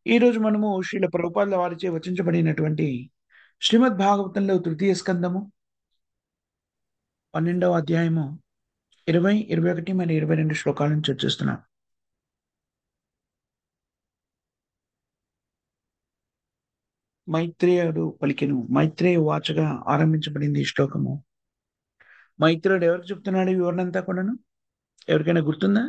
ఈ రోజు మనము శ్రీల ప్రభుపాదుల వారిచే వచించబడినటువంటి శ్రీమద్ భాగవతంలో తృతీయ స్కందము 12వ అధ్యాయము 20, 21 మరియు 22 శ్లోకాలను చర్చిస్తున్నాం. మైత్రేయుడు పలికెను. మైత్రేయ వాచగా ఆరంభించబడింది ఈ శ్లోకము. మైత్రేయుడు ఎవరికి చెప్తున్నాడు ఈ వివరణంతా కూడాను? ఎవరికైనా గుర్తుందా?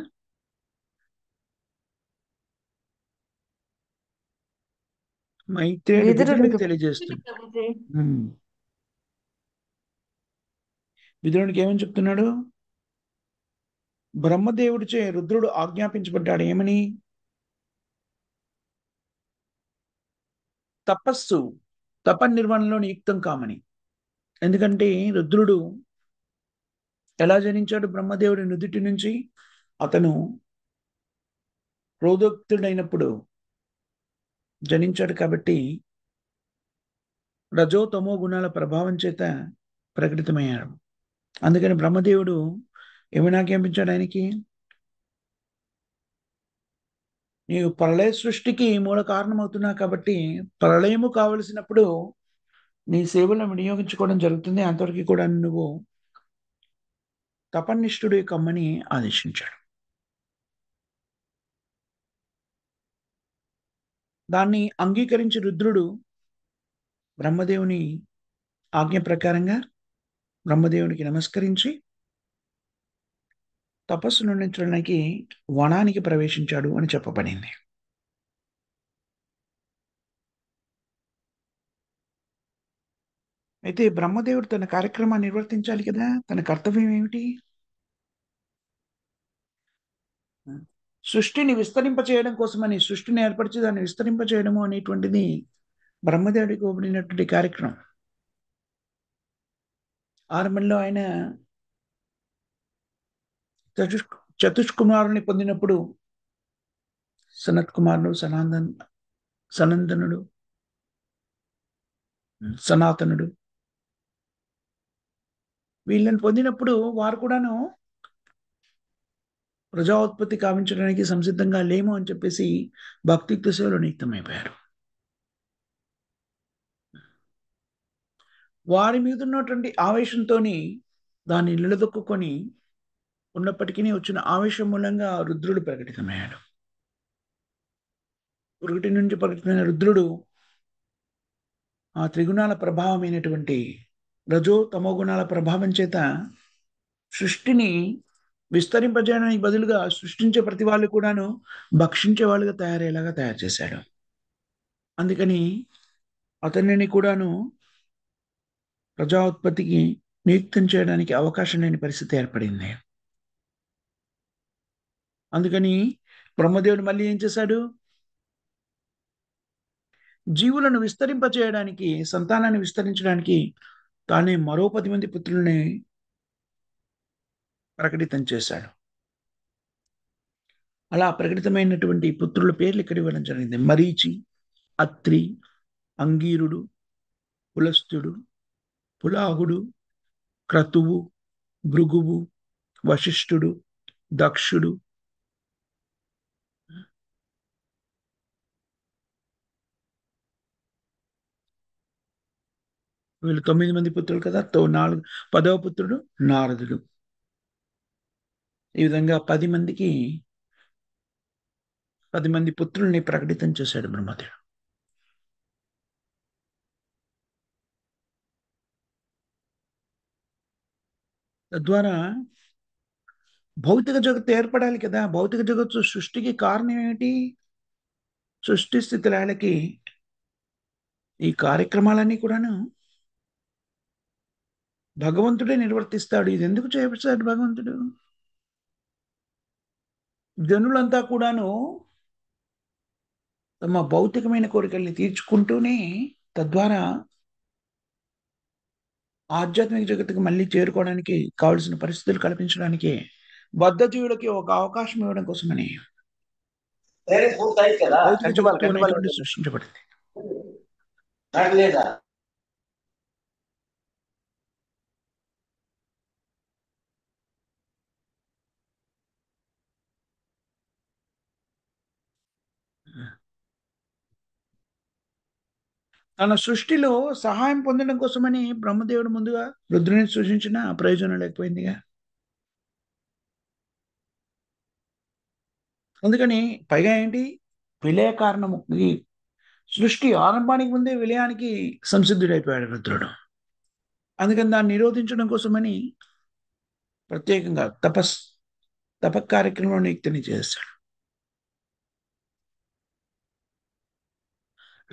మైత్రేయుడు విదురునికి విదురుడికి. తెలియజేస్తుంది. ఉమ్. విదురునికి ఏమని చెప్తున్నాడు? బ్రహ్మదేవుడిచే రుద్రుడు ఆజ్ఞాపించబడ్డాడు. ఏమని? తపస్సు తపనిర్వహణలో నియుక్తం కామని. ఎందుకంటే రుద్రుడు ఎలా జనించాడు? బ్రహ్మదేవుడి నుదుటి నుంచి అతను క్రోధోక్తుడైనప్పుడు జనించాడు. కాబట్టి రజో తమో గుణాల ప్రభావం చేత ప్రకటితమయ్యాడు. అందుకని బ్రహ్మదేవుడు ఏమని ఆజ్ఞాపించాడు ఆయనకి? నీవు ప్రళయ సృష్టికి మూల కారణమవుతున్నావు కాబట్టి ప్రళయము కావలసినప్పుడు నీ సేవలను వినియోగించుకోవడం జరుగుతుంది. అంతవరకు కూడా నువ్వు తపనిష్ఠుడి కమ్మని ఆదేశించాడు. దాన్ని అంగీకరించి రుద్రుడు బ్రహ్మదేవుని ఆజ్ఞ ప్రకారంగా బ్రహ్మదేవునికి నమస్కరించి తపస్సు నుండించడానికి వనానికి ప్రవేశించాడు అని చెప్పబడింది. అయితే బ్రహ్మదేవుడు తన కార్యక్రమాన్ని నిర్వర్తించాలి కదా. తన కర్తవ్యం ఏమిటి? సృష్టిని విస్తరింపచేయడం కోసమని, సృష్టిని ఏర్పరిచి దాన్ని విస్తరింపచేయడము అనేటువంటిది బ్రహ్మదేవుడికి ఇవ్వబడినటువంటి కార్యక్రమం. ఆరంభంలో ఆయన చతుష్కుమారుని పొందినప్పుడు సనత్ కుమారుడు, సనందనుడు, సనాతనుడు వీళ్ళని పొందినప్పుడు వారు కూడాను ప్రజాోత్పత్తి కావించడానికి సంసిద్ధంగా లేము అని చెప్పేసి భక్తియుక్త సేవలో నియుక్తమైపోయారు. వారి మీద ఉన్నటువంటి ఆవేశంతోని దాన్ని నిలదొక్కుని ఉన్నప్పటికీ వచ్చిన ఆవేశం మూలంగా రుద్రుడు ప్రకటితమయ్యాడు. పురుగటి నుంచి ప్రకటితమైన రుద్రుడు ఆ త్రిగుణాల ప్రభావమైనటువంటి రజో తమో గుణాల ప్రభావం చేత సృష్టిని విస్తరింపజేయడానికి బదులుగా సృష్టించే ప్రతి వాళ్ళు కూడాను భక్షించే వాళ్ళుగా తయారయ్యేలాగా తయారు చేశాడు. అందుకని అతనిని కూడాను ప్రజా ఉత్పత్తికి నియుక్తం చేయడానికి అవకాశం లేని పరిస్థితి ఏర్పడింది. అందుకని బ్రహ్మదేవుడు మళ్ళీ ఏం చేశాడు? జీవులను విస్తరింపచేయడానికి, సంతానాన్ని విస్తరించడానికి తానే మరో 10 మంది పుత్రుల్ని ప్రకటితం చేశాడు. అలా ప్రకటితమైనటువంటి పుత్రుల పేర్లు ఇక్కడ ఇవ్వడం జరిగింది. మరీచి, అత్రి, అంగీరుడు, పులస్తుడు, పులాహుడు, క్రతువు, భృగువు, వశిష్ఠుడు, దక్షుడు. వీళ్ళు 9 మంది పుత్రులు కదా. 10వ పుత్రుడు నారదుడు. ఈ విధంగా 10 మంది పుత్రుల్ని ప్రకటితం చేశాడు బ్రహ్మదేవుడు. తద్వారా భౌతిక జగత్తు ఏర్పడాలి కదా. భౌతిక జగత్తు సృష్టికి కారణం ఏమిటి? సృష్టి స్థితి లయలకి ఈ కార్యక్రమాలన్నీ కూడాను భగవంతుడే నిర్వర్తిస్తాడు. ఇది ఎందుకు చేస్తాడు భగవంతుడు? జనులంతా కూడాను తమ భౌతికమైన కోరికల్ని తీర్చుకుంటూనే తద్వారా ఆధ్యాత్మిక జగత్తుకు మళ్ళీ చేరుకోవడానికి కావలసిన పరిస్థితులు కల్పించడానికి బద్ధజీవులకి ఒక అవకాశం ఇవ్వడం కోసమని భౌతిక జగత్తు అనేటువంటి సృష్టించబడింది. తన సృష్టిలో సహాయం పొందడం కోసమని బ్రహ్మదేవుడు ముందుగా రుద్రుని సృజించిన ప్రయోజనం లేకపోయిందిగా. అందుకని పైగా ఏంటి, విలయ కారణము. ఈ సృష్టి ఆరంభానికి ముందే విలయానికి సంసిద్ధుడైపోయాడు రుద్రుడు. అందుకని దాన్ని నిరోధించడం కోసమని ప్రత్యేకంగా తప కార్యక్రమంలో నియుక్తిని చేస్తాడు.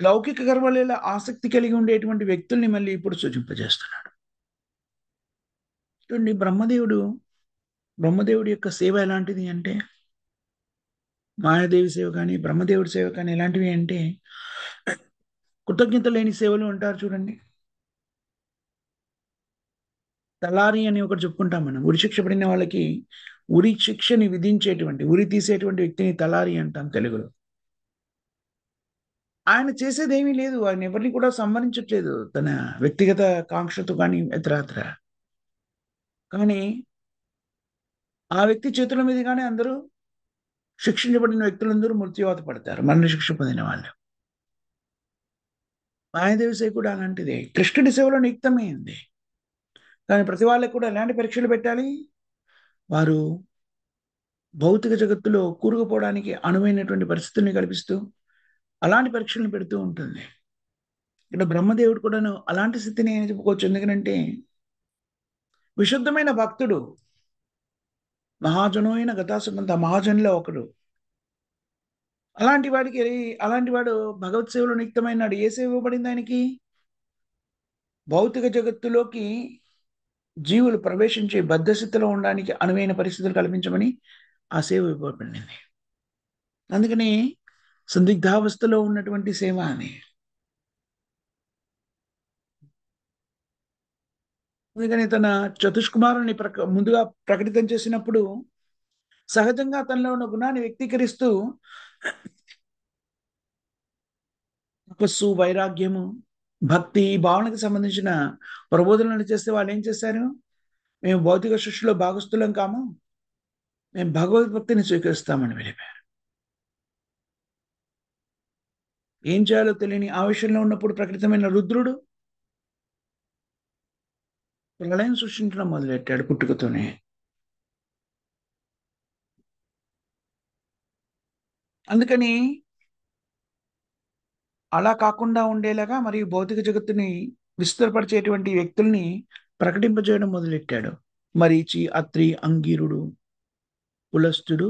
లౌకిక గర్వాల ఆసక్తి కలిగి ఉండేటువంటి వ్యక్తుల్ని మళ్ళీ ఇప్పుడు సూచింపజేస్తున్నాడు. చూడండి, బ్రహ్మదేవుడి యొక్క సేవ ఎలాంటిది అంటే, మాయాదేవి సేవ కానీ బ్రహ్మదేవుడి సేవ కానీ ఎలాంటివి అంటే, కృతజ్ఞత లేని సేవలు అంటారు చూడండి. తలారి అని ఒకటి చెప్పుకుంటాం మనం. ఉరి శిక్ష పడిన వాళ్ళకి ఉరి శిక్షని విధించేటువంటి, ఉరి తీసేటువంటి వ్యక్తిని తలారి అంటాం తెలుగులో. ఆయన చేసేదేమీ లేదు. ఆయన ఎవరిని కూడా సంహరించట్లేదు తన వ్యక్తిగత కాంక్షతో కానీ ఇతరత్ర. కానీ ఆ వ్యక్తి చేతుల మీదుగానే అందరూ శిక్షించబడిన వ్యక్తులందరూ మృత్యువాత పడతారు, మరణ శిక్ష పొందిన వాళ్ళు. మాయాదేవి సేవ కూడా అలాంటిదే. కృష్ణుడి సేవలో నియుక్తమైంది. కానీ ప్రతి వాళ్ళకి కూడా ఎలాంటి పరీక్షలు పెట్టాలి? వారు భౌతిక జగత్తులో కూరుకుపోవడానికి అనువైనటువంటి పరిస్థితుల్ని కల్పిస్తూ అలాంటి పరీక్షలను పెడుతూ ఉంటుంది. ఇక్కడ బ్రహ్మదేవుడు కూడాను అలాంటి స్థితిని అని చెప్పుకోవచ్చు. ఎందుకంటే విశుద్ధమైన భక్తుడు, మహాజనమైన గతాసుమంత మహాజనులో ఒకడు. అలాంటి వాడికి, అలాంటి వాడు భగవత్ సేవలో నియుక్తమైనాడు. ఏ సేవ ఇవ్వబడింది ఆయనకి? భౌతిక జగత్తులోకి జీవులు ప్రవేశించే బద్ధస్థితిలో ఉండడానికి అనువైన పరిస్థితులు కల్పించమని ఆ సేవ ఇవ్వబడింది. అందుకని సందిగ్ధావస్థలో ఉన్నటువంటి సేవ అని. అందుకని తన చతుష్కుమారుని ముందుగా ప్రకటితం చేసినప్పుడు సహజంగా తనలో ఉన్న గుణాన్ని వ్యక్తీకరిస్తూ తపస్సు, వైరాగ్యము, భక్తి, ఈ భావనకు సంబంధించిన ప్రబోధనలు చేస్తే వాళ్ళు ఏం చేశారు? మేము భౌతిక సృష్టిలో భాగస్థులం కాము, మేము భగవద్భక్తిని స్వీకరిస్తామని వెళ్ళిపోయారు. ఏం చేయాలో తెలియని ఆవేశంలో ఉన్నప్పుడు ప్రకటితమైన రుద్రుడు ప్రళయం సృష్టించడం మొదలెట్టాడు పుట్టుకతోనే. అందుకని అలా కాకుండా ఉండేలాగా మరియు భౌతిక జగత్తుని విస్తరపరిచేటువంటి వ్యక్తుల్ని ప్రకటింపజేయడం మొదలెట్టాడు. మరీచి, అత్రి, అంగీరుడు, పులస్తుడు,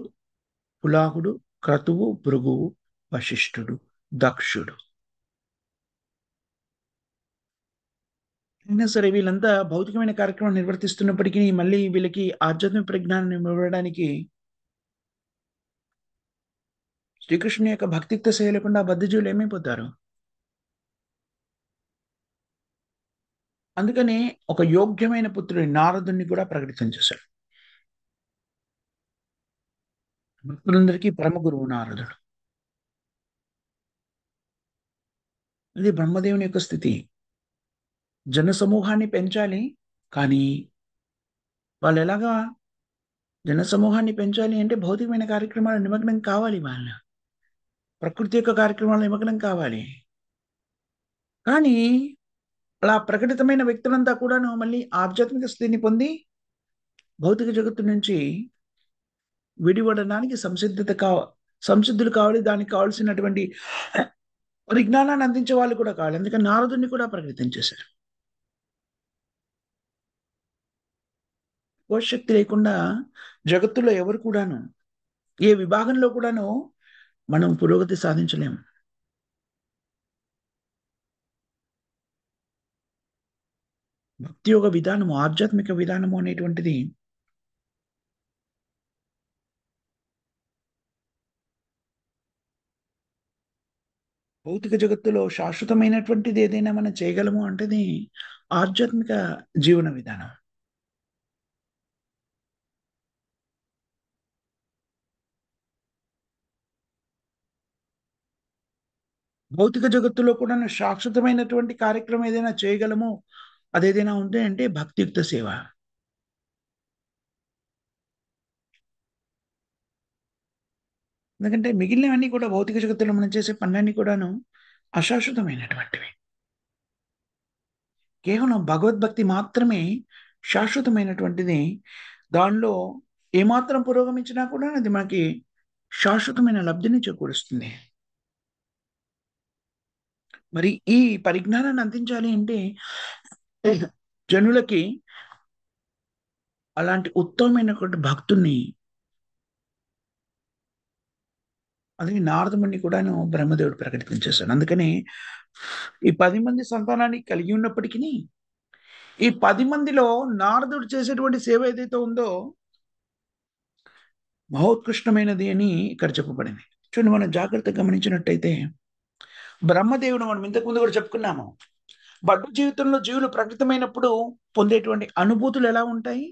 పులాహుడు, క్రతువు, భృగువు, వశిష్ఠుడు, దక్షుడు. అయినా సరే వీళ్ళంతా భౌతికమైన కార్యక్రమం నిర్వర్తిస్తున్నప్పటికీ మళ్ళీ వీళ్ళకి ఆధ్యాత్మిక ప్రజ్ఞానం ఇవ్వడానికి శ్రీకృష్ణుని యొక్క భక్తియుక్త సేవ లేకుండా బద్ధజీవులు ఏమైపోతారు? అందుకని ఒక యోగ్యమైన పుత్రుడి నారదుని కూడా ప్రకటితం చేశాడు. భక్తులందరికీ పరమ గురువు నారదుడు. ఇది బ్రహ్మదేవుని యొక్క స్థితి. జన సమూహాన్ని పెంచాలి, కానీ వాళ్ళు ఎలాగా జన సమూహాన్ని పెంచాలి అంటే భౌతికమైన కార్యక్రమాలు నిమగ్నం కావాలి వాళ్ళు. ప్రకృతి యొక్క కార్యక్రమాలు నిమగ్నం కావాలి. కానీ అలా ప్రకటితమైన వ్యక్తులంతా కూడాను మళ్ళీ ఆధ్యాత్మిక స్థితిని పొంది భౌతిక జగత్తు నుంచి విడిపడడానికి సంసిద్ధులు కావాలి. దానికి కావాల్సినటువంటి పరిజ్ఞానాన్ని అందించే వాళ్ళు కూడా కావాలి. అందుకని నారదుని కూడా ప్రకటితం చేశారు. శక్తి లేకుండా జగత్తులో ఎవరు కూడాను, ఏ విభాగంలో కూడాను మనం పురోగతి సాధించలేము. భక్తి యొక్క విధానము, ఆధ్యాత్మిక విధానము అనేటువంటిది భౌతిక జగత్తులో శాశ్వతమైనటువంటిది ఏదైనా మనం చేయగలము అంటేది ఆధ్యాత్మిక జీవన విధానం. భౌతిక జగత్తులో కూడా శాశ్వతమైనటువంటి కార్యక్రమం ఏదైనా చేయగలము, అదేదైనా ఉంది అంటే భక్తియుక్త సేవ. ఎందుకంటే మిగిలినవన్నీ కూడా భౌతిక జగత్తులో మనం చేసే పనులన్నీ కూడాను అశాశ్వతమైనటువంటివి. కేవలం భగవద్భక్తి మాత్రమే శాశ్వతమైనటువంటిది. దానిలో ఏమాత్రం పురోగమించినా కూడా అది మనకి శాశ్వతమైన లబ్ధిని చేకూరుస్తుంది. మరి ఈ పరిజ్ఞానాన్ని అందించాలి అంటే జనులకి అలాంటి ఉత్తమమైనటువంటి భక్తుల్ని, అది నారదముని కూడాను బ్రహ్మదేవుడు ప్రకటించేశాడు. అందుకని ఈ 10 మంది సంతానాన్ని కలిగి ఉన్నప్పటికీ ఈ 10 మందిలో నారదుడు చేసేటువంటి సేవ ఏదైతే ఉందో మహోత్కృష్టమైనది అని ఇక్కడ చెప్పబడింది. చూడండి, మనం జాగ్రత్తగా గమనించినట్టయితే బ్రహ్మదేవుడు మనం ఇంతకు ముందు కూడా చెప్పుకున్నాము. బడ్డ జీవితంలో జీవులు ప్రకటితమైనప్పుడు పొందేటువంటి అనుభూతులు ఎలా ఉంటాయి,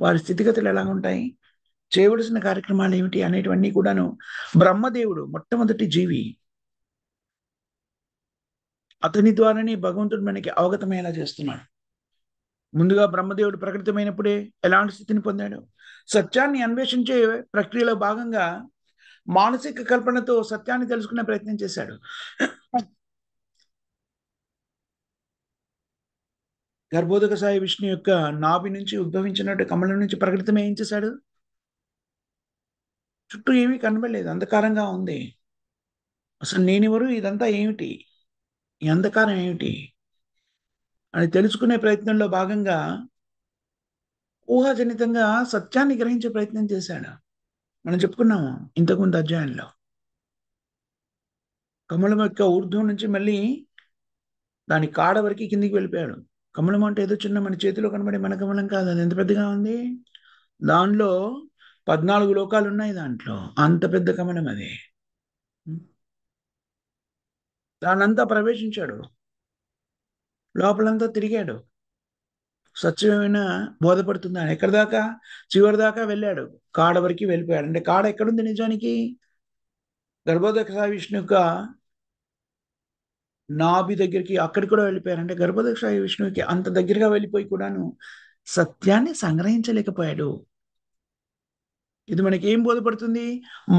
వారి స్థితిగతులు ఎలా ఉంటాయి, చేయవలసిన కార్యక్రమాలు ఏమిటి అనేటివన్నీ కూడాను బ్రహ్మదేవుడు మొట్టమొదటి జీవి, అతని ద్వారానే భగవంతుడు మనకి అవగతమయ్యేలా చేస్తున్నాడు. ముందుగా బ్రహ్మదేవుడు ప్రకటితమైనప్పుడే ఎలాంటి స్థితిని పొందాడు? సత్యాన్ని అన్వేషించే ప్రక్రియలో భాగంగా మానసిక కల్పనతో సత్యాన్ని తెలుసుకునే ప్రయత్నం చేశాడు. గర్భోదక సాయి విష్ణు యొక్క నాభి నుంచి ఉద్భవించినట్టు కమలం నుంచి ప్రకటితమే ఏం చేశాడు? చుట్టూ ఏమీ కనబడలేదు, అంధకారంగా ఉంది. అసలు నేనెవరు, ఇదంతా ఏమిటి, ఈ అంధకారం ఏమిటి అని తెలుసుకునే ప్రయత్నంలో భాగంగా ఊహాజనితంగా సత్యాన్ని గ్రహించే ప్రయత్నం చేశాడు. మనం చెప్పుకున్నాము ఇంతకుముందు అధ్యాయంలో. కమలం యొక్క ఊర్ధ్వం నుంచి మళ్ళీ దాని కాడ వరకు కిందికి వెళ్ళిపోయాడు. కమలం అంటే ఏదో చిన్న మన చేతిలో కనబడే మన కమలం కాదు, అది ఎంత పెద్దగా ఉంది. దానిలో 14 లోకాలు ఉన్నాయి దాంట్లో, అంత పెద్ద కమలం అది. దానంతా ప్రవేశించాడు, లోపలంతా తిరిగాడు. సత్యమైన బోధపడుతుందా ఎక్కడి దాకా? చివరి దాకా వెళ్ళాడు, కాడ వరకు వెళ్ళిపోయాడు. అంటే కాడ ఎక్కడుంది నిజానికి? గర్భోదక విష్ణు యొక్క నాభి దగ్గరికి, అక్కడికి కూడా వెళ్ళిపోయారు. అంటే గర్భోదక విష్ణువుకి అంత దగ్గరగా వెళ్ళిపోయి కూడాను సత్యాన్ని సంగ్రహించలేకపోయాడు. ఇది మనకి ఏం బోధపడుతుంది?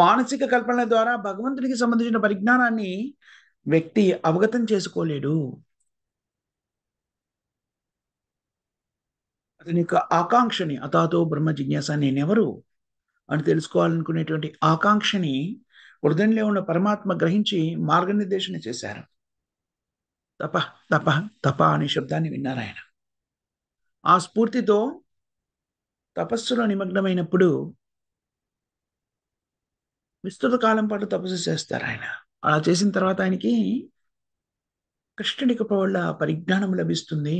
మానసిక కల్పనల ద్వారా భగవంతునికి సంబంధించిన పరిజ్ఞానాన్ని వ్యక్తి అవగతం చేసుకోలేడు. అతని యొక్క ఆకాంక్షని, అతాతో బ్రహ్మ జిజ్ఞాస, నేనెవరు అని తెలుసుకోవాలనుకునేటువంటి ఆకాంక్షని హృదయంలో ఉన్న పరమాత్మ గ్రహించి మార్గనిర్దేశన చేశారు. తప తప తప అనే శబ్దాన్ని విన్నారు ఆయన. ఆ స్ఫూర్తితో తపస్సులో నిమగ్నమైనప్పుడు విస్తృత కాలం పాటు తపస్సు చేస్తారు ఆయన. అలా చేసిన తర్వాత ఆయనకి కృష్ణుడి కృప వల్ల పరిజ్ఞానం లభిస్తుంది.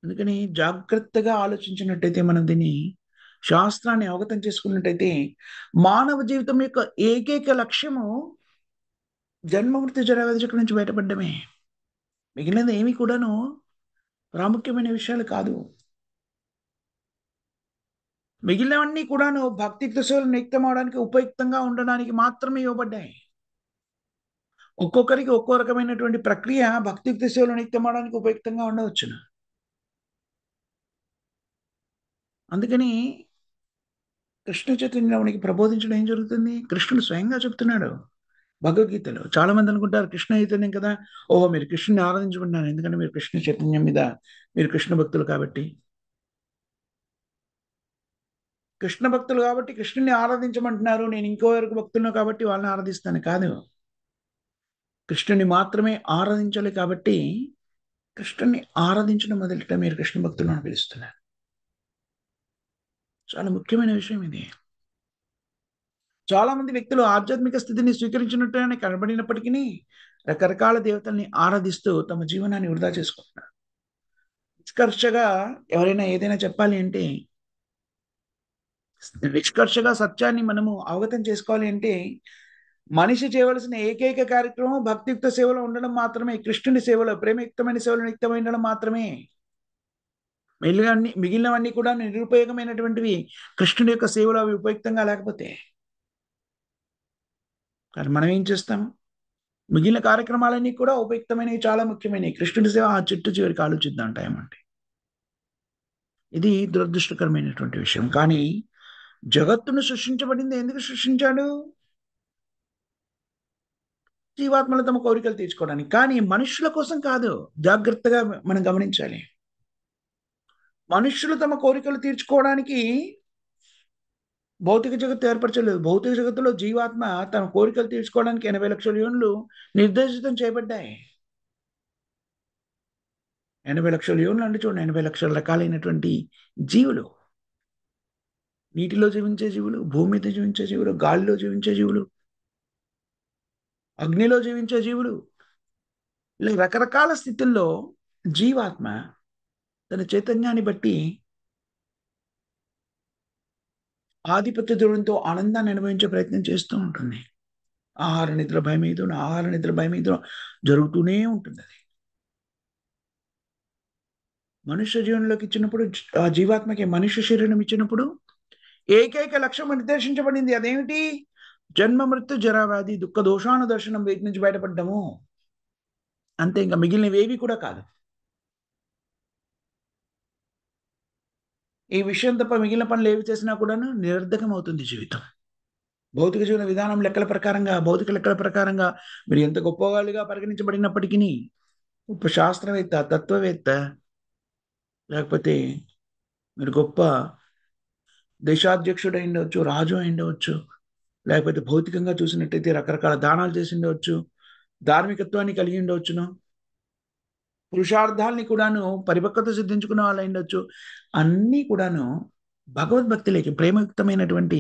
అందుకని జాగ్రత్తగా ఆలోచించినట్టయితే, మనం దీన్ని శాస్త్రాన్ని అవగతం చేసుకున్నట్టయితే, మానవ జీవితం యొక్క ఏకైక లక్ష్యము జన్మ మృత్యు జరావ్యాధి చక్రం నుంచి బయటపడడమే. మిగిలినది ఏమి కూడాను ప్రాముఖ్యమైన విషయాలు కాదు. మిగిలినవన్నీ కూడాను భక్తియుక్త సేవలు నియుక్తం అవడానికి ఉపయుక్తంగా ఉండడానికి మాత్రమే ఇవ్వబడ్డాయి. ఒక్కొక్కరికి ఒక్కో రకమైనటువంటి ప్రక్రియ భక్తియుక్త సేవలు నియుక్తం అవడానికి ఉపయుక్తంగా ఉండవచ్చును. అందుకని కృష్ణ చైతన్యంలోనికి ప్రబోధించడం ఏం జరుగుతుంది? కృష్ణుడు స్వయంగా చెప్తున్నాడు భగవద్గీతలో. చాలా మంది అనుకుంటారు కృష్ణ చైతన్యం కదా, ఓహో మీరు కృష్ణుని ఆరాధించుకుంటున్నారు, ఎందుకంటే మీరు కృష్ణ చైతన్యం మీద మీరు కృష్ణ భక్తులు కాబట్టి, కృష్ణ భక్తులు కాబట్టి కృష్ణుని ఆరాధించమంటున్నారు, నేను ఇంకో వరకు భక్తులను కాబట్టి వాళ్ళని ఆరాధిస్తాను కాదు. కృష్ణుని మాత్రమే ఆరాధించాలి కాబట్టి కృష్ణుని ఆరాధించడం మొదలెట్ట మీరు కృష్ణ భక్తులు అని పిలుస్తున్నారు. చాలా ముఖ్యమైన విషయం ఇది. చాలా మంది వ్యక్తులు ఆధ్యాత్మిక స్థితిని స్వీకరించినట్టుగానే కనబడినప్పటికీ రకరకాల దేవతల్ని ఆరాధిస్తూ తమ జీవనాన్ని వృధా చేసుకుంటున్నారు. నిష్కర్షగా ఎవరైనా ఏదైనా చెప్పాలి అంటే, నిష్కర్షగా సత్యాన్ని మనము అవగతం చేసుకోవాలి అంటే, మనిషి చేయవలసిన ఏకైక కార్యక్రమం భక్తియుక్త సేవలో ఉండడం మాత్రమే. కృష్ణుని సేవలో, ప్రేమయుక్తమైన సేవలో నియుక్తమై ఉండడం మాత్రమే. మిగిలినవన్నీ కూడా నిరుపయోగమైనటువంటివి కృష్ణుడి యొక్క సేవలో అవి ఉపయుక్తంగా లేకపోతే. కానీ మనం ఏం చేస్తాం? మిగిలిన కార్యక్రమాలన్నీ కూడా ఉపయుక్తమైనవి, చాలా ముఖ్యమైనవి. కృష్ణుడి సేవ ఆ చిట్టు చివరికి ఆలోచిద్దాం టైం అంటే. ఇది దురదృష్టకరమైనటువంటి విషయం. కానీ జగత్తును సృష్టించబడింది ఎందుకు సృష్టించాడు? జీవాత్మలు తమ కోరికలు తీర్చుకోవడానికి. కానీ మనుషుల కోసం కాదు. జాగ్రత్తగా మనం గమనించాలి. మనుష్యులు తమ కోరికలు తీర్చుకోవడానికి భౌతిక జగత్తు ఏర్పరచలేదు. భౌతిక జగత్తులో జీవాత్మ తన కోరికలు తీర్చుకోవడానికి 80 లక్షల యోనులు నిర్దేశితం చేయబడ్డాయి. 80 లక్షల యోనులు అంటే చూడండి, 80 లక్షల రకాలైనటువంటి జీవులు. నీటిలో జీవించే జీవులు, భూమి మీద జీవించే జీవులు, గాలిలో జీవించే జీవులు, అగ్నిలో జీవించే జీవులు, ఇలా రకరకాల స్థితుల్లో జీవాత్మ తన చైతన్యాన్ని బట్టి ఆధిపత్య ధోరణితో ఆనందాన్ని అనుభవించే ప్రయత్నం చేస్తూ ఉంటుంది. ఆహార నిద్ర భయమేదో ఆహార నిద్ర భయమేదో జరుగుతూనే ఉంటుంది. అది మనుష్య జీవనంలోకి ఇచ్చినప్పుడు, ఆ జీవాత్మకి మనుష్య శరీరం ఇచ్చినప్పుడు ఏకైక లక్ష్యం నిర్దేశించబడింది. అదేమిటి? జన్మ మృత్యు జరావ్యాధి దుఃఖ దోషాను దర్శనం, వీటి నుంచి బయటపడ్డము. అంతే, ఇంకా మిగిలినవేవి కూడా కాదు. ఈ విషయం తప్ప మిగిలిన పనులు ఏవి చేసినా కూడాను నిరర్ధకం అవుతుంది జీవితం. భౌతిక జీవన విధానం లెక్కల ప్రకారంగా, భౌతిక లెక్కల ప్రకారంగా మీరు ఎంత గొప్పవాళ్ళుగా పరిగణించబడినప్పటికీ, గొప్ప శాస్త్రవేత్త, తత్వవేత్త, లేకపోతే మీరు గొప్ప దేశాధ్యక్షుడు అయి ఉండవచ్చు, రాజు అయి ఉండవచ్చు, లేకపోతే భౌతికంగా చూసినట్టయితే రకరకాల దానాలు చేసి ఉండవచ్చు, ధార్మికత్వాన్ని కలిగి ఉండవచ్చును, పురుషార్థాలని కూడాను పరిపక్వత సిద్ధించుకున్న వాళ్ళు అయి ఉండొచ్చు. అన్నీ కూడాను భగవద్భక్తిలోకి, ప్రేమయుక్తమైనటువంటి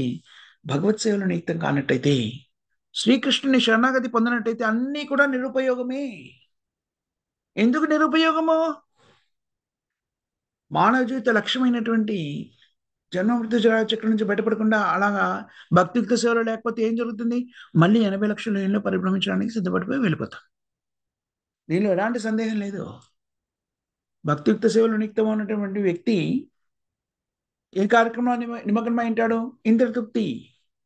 భగవత్ సేవలు నియుక్తం కానట్టయితే, శ్రీకృష్ణుని శరణాగతి పొందినట్టయితే అన్నీ కూడా నిరుపయోగమే. ఎందుకు నిరుపయోగము? మానవ జీవిత లక్ష్యమైనటువంటి జన్మ మృత్యు జరా చక్రం నుంచి బయటపడకుండా అలాగా భక్తియుక్త సేవలు లేకపోతే ఏం జరుగుతుంది? మళ్ళీ 80 లక్షల ఏళ్ళు పరిభ్రమించడానికి సిద్ధపడిపోయి వెళ్ళిపోతాం. దీనిలో ఎలాంటి సందేహం లేదు. భక్తియుక్త సేవలు నియుక్తం ఉన్నటువంటి వ్యక్తి ఏ కార్యక్రమంలో నిమగ్నమై ఉంటాడు? ఇంద్ర తృప్తి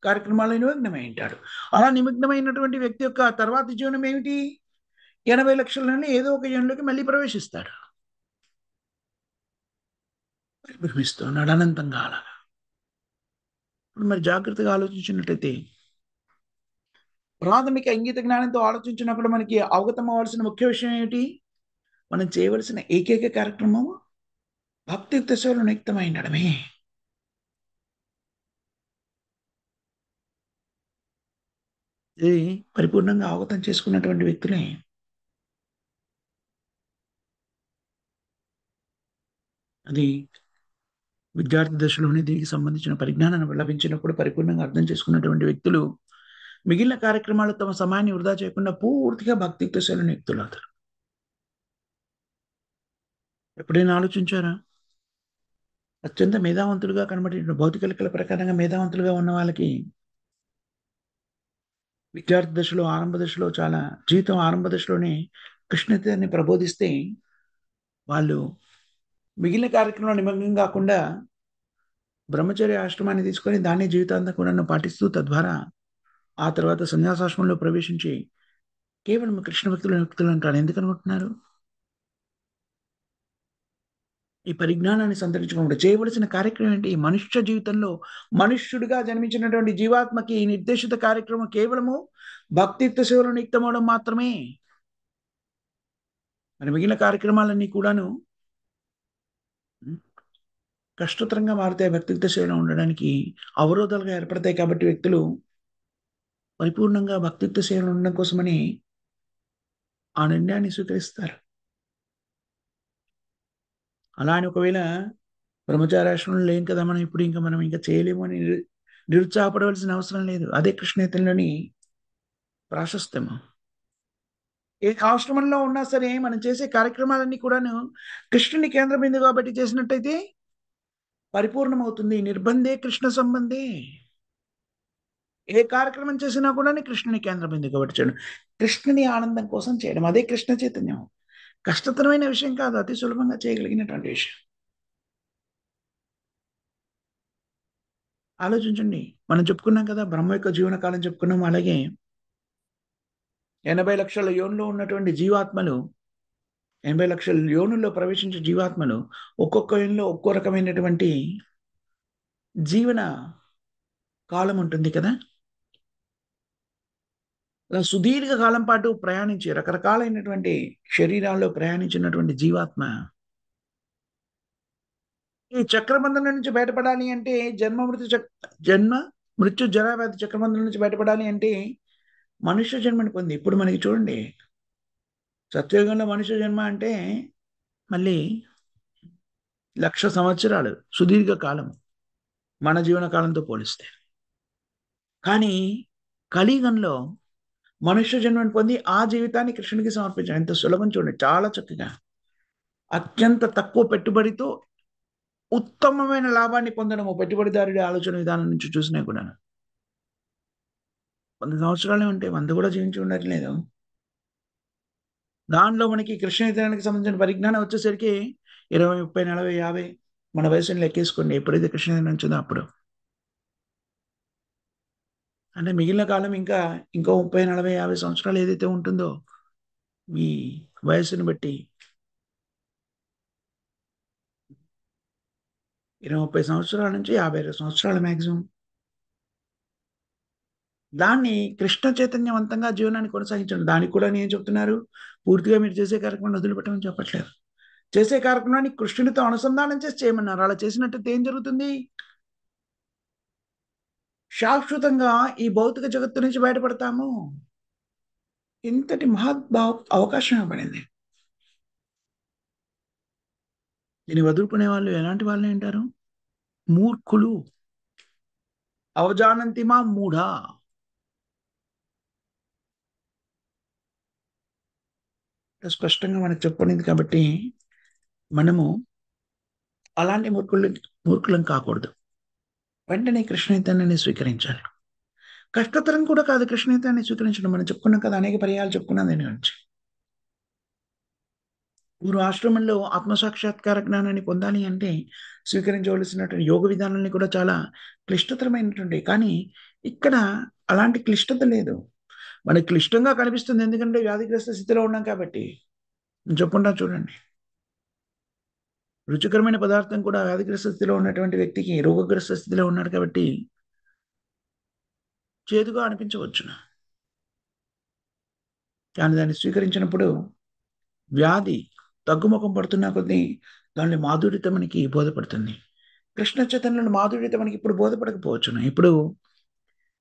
కార్యక్రమాల్లో నిమగ్నమై ఉంటాడు. అలా నిమగ్నమైనటువంటి వ్యక్తి యొక్క తర్వాతి జీవనం ఏమిటి? 80 లక్షల నుండి ఏదో ఒక జన్మలోకి మళ్ళీ ప్రవేశిస్తాడు. పరిభ్రమిస్తున్నాడు అనంతంగా అలాగా. ఇప్పుడు మరి జాగ్రత్తగా ఆలోచించినట్టయితే, ప్రాథమిక ఇంగిత జ్ఞానంతో ఆలోచించినప్పుడు మనకి అవగతం అవ్వాల్సిన ముఖ్య విషయం ఏమిటి? మనం చేయవలసిన ఏకైక కార్యక్రమం భక్తియుక్త సేవలు నియుక్తమై ఉండడమే. ఇది పరిపూర్ణంగా అవగతం చేసుకున్నటువంటి వ్యక్తులే అది విద్యార్థి దశలోనే దీనికి సంబంధించిన పరిజ్ఞానాన్ని లభించినప్పుడు పరిపూర్ణంగా అర్థం చేసుకున్నటువంటి వ్యక్తులు మిగిలిన కార్యక్రమాలు తమ సమయాన్ని వృధా చేయకుండా పూర్తిగా భక్తియుక్త సేవలను వ్యక్తులు అవుతారు. ఎప్పుడైనా ఆలోచించారా? అత్యంత మేధావంతులుగా కనబడే భౌతిక లెక్కల ప్రకారంగా మేధావంతులుగా ఉన్న వాళ్ళకి విద్యార్థి దశలో, ఆరంభ దశలో, చాలా జీవితం ఆరంభ దశలోనే కృష్ణతని ప్రబోధిస్తే వాళ్ళు మిగిలిన కార్యక్రమంలో నిమగ్నం కాకుండా బ్రహ్మచర్య ఆశ్రమాన్ని తీసుకొని దాన్ని జీవితాంతం కూడా పాటిస్తూ, తద్వారా ఆ తర్వాత సన్యాసాశ్రమంలో ప్రవేశించి కేవలం కృష్ణ వ్యక్తులు అంటారు. ఎందుకు అనుకుంటున్నారు? ఈ పరిజ్ఞానాన్ని సంతరించుకోవడం చేయవలసిన కార్యక్రమం ఏంటి? మనుష్య జీవితంలో మనుష్యుడిగా జన్మించినటువంటి జీవాత్మకి ఈ నిర్దేశిత కార్యక్రమం కేవలము భక్తియుక్త సేవలు నియుక్తమవడం మాత్రమే. మరి మిగిలిన కార్యక్రమాలన్నీ కూడాను కష్టతరంగా మారుతాయి. భక్తియుక్త సేవలో ఉండడానికి అవరోధాలుగా ఏర్పడతాయి. కాబట్టి వ్యక్తులు పరిపూర్ణంగా భక్తియుక్త సేవలు ఉండడం కోసమని ఆ నిర్ణయాన్ని స్వీకరిస్తారు. అలా అని ఒకవేళ బ్రహ్మచారాశ్రమంలో లేం కదా మనం, ఇప్పుడు ఇంకా మనం ఇంకా చేయలేము అని నిరుత్సాహపడవలసిన అవసరం లేదు. అదే కృష్ణేతంలోని ప్రాశస్త్యము. ఏ ఆశ్రమంలో ఉన్నా సరే మనం చేసే కార్యక్రమాలన్నీ కూడాను కృష్ణుని కేంద్ర బిందువుగా బట్టి చేసినట్టయితే పరిపూర్ణమవుతుంది. నిర్బంధే కృష్ణ సంబంధే. ఏ కార్యక్రమం చేసినా కూడా కృష్ణుని కేంద్ర బిందువుగా బట్టి చేయడం, కృష్ణుని ఆనందం కోసం చేయడం, అదే కృష్ణ చైతన్యం. కష్టతరమైన విషయం కాదు, అతి సులభంగా చేయగలిగినటువంటి విషయం. ఆలోచించండి. మనం చెప్పుకున్నాం కదా, బ్రహ్మ యొక్క జీవనకాలం చెప్పుకున్నాం. అలాగే 80 లక్షల యోనిలో ఉన్నటువంటి జీవాత్మలు, 80 లక్షల యోనుల్లో ప్రవేశించే జీవాత్మలు ఒక్కొక్క యోనిలో ఒక్కో రకమైనటువంటి జీవన కాలం ఉంటుంది కదా. అలా సుదీర్ఘ కాలం పాటు ప్రయాణించి రకరకాలైనటువంటి శరీరాల్లో ప్రయాణించినటువంటి జీవాత్మ ఈ చక్రబంధనం నుంచి బయటపడాలి అంటే జన్మ మృత్యు జరావ్యాధి చక్రబంధనం నుంచి బయటపడాలి అంటే మనుష్య జన్మని పొంది ఇప్పుడు మనకి చూడండి సత్యయుగంలో మనుష్య జన్మ అంటే మళ్ళీ 1,00,000 సంవత్సరాలు సుదీర్ఘ కాలం మన జీవన కాలంతో పోలిస్తే. కానీ కలియుగంలో మనుష్య జన్మని పొంది ఆ జీవితాన్ని కృష్ణునికి సమర్పించాడు. ఎంత సులభం చూడండి, చాలా చక్కగా అత్యంత తక్కువ పెట్టుబడితో ఉత్తమమైన లాభాన్ని పొందడము పెట్టుబడిదారుడి ఆలోచన విధానం నుంచి చూసినా కూడా 100 సంవత్సరాలే ఉంటే 100 కూడా జీవించి ఉండట్లేదు. దానిలో మనకి కృష్ణ చైతన్యానికి సంబంధించిన పరిజ్ఞానం వచ్చేసరికి 20, 30, 40, 50 మన వయసుని లెక్కేసుకోండి. ఎప్పుడైతే కృష్ణ చైతన్యం వచ్చిందో అప్పుడు. అంటే మిగిలిన కాలం ఇంకా ఇంకో 30, 40, 50 సంవత్సరాలు ఏదైతే ఉంటుందో మీ వయసుని బట్టి 20, 30 సంవత్సరాల నుంచి 50 సంవత్సరాల మ్యాక్సిమం దాన్ని కృష్ణ చైతన్యవంతంగా జీవనాన్ని కొనసాగించండి. దానికి కూడా నేను చెప్తున్నారు, పూర్తిగా మీరు చేసే కార్యక్రమాన్ని వదిలిపెట్టమని చెప్పట్లేదు. చేసే కార్యక్రమాన్ని కృష్ణుడితో అనుసంధానం చేసి చేయమన్నారు. అలా చేసినట్టు ఏం జరుగుతుంది? శాశ్వతంగా ఈ భౌతిక జగత్తు నుంచి బయటపడతాము. ఇంతటి మహద్భావ అవకాశం ఇవ్వబడింది. దీన్ని వదులుకునే వాళ్ళు ఎలాంటి వాళ్ళు అంటారు? మూర్ఖులు. అవజానంతిమా మూఢ. స్పష్టంగా మనకు చెప్పబడింది కాబట్టి మనము అలాంటి మూర్ఖులం కాకూడదు. వెంటనే కృష్ణ చైతన్యాన్ని స్వీకరించాలి. కష్టతరం కూడా కాదు కృష్ణ చైతన్యాన్ని స్వీకరించడం. మనం చెప్పుకున్నాం కదా, అనేక పర్యాలు చెప్పుకున్నాం దీని గురించి. పూర్వ ఆశ్రమంలో ఆత్మసాక్షాత్కార జ్ఞానాన్ని పొందాలి అంటే స్వీకరించవలసినటువంటి యోగ విధానాన్ని కూడా చాలా క్లిష్టతరమైనటువంటి, కానీ ఇక్కడ అలాంటి క్లిష్టత లేదు. మనకి క్లిష్టంగా కనిపిస్తుంది ఎందుకంటే వ్యాధిగ్రస్త స్థితిలో ఉన్నాం కాబట్టి. నేను చెప్పుకుంటా చూడండి, రుచికరమైన పదార్థం కూడా వ్యాధిగ్రస్త స్థితిలో ఉన్నటువంటి వ్యక్తికి రోగగ్రస్త స్థితిలో ఉన్నాడు కాబట్టి చేదుగా అనిపించవచ్చును. కానీ దాన్ని స్వీకరించినప్పుడు వ్యాధి తగ్గుముఖం పడుతున్న కొద్దీ దాని మాధుర్యత మనకి బోధపడుతుంది. కృష్ణ చైతన్యంలో మాధుర్యత మనకి ఇప్పుడు బోధపడకపోవచ్చును. ఇప్పుడు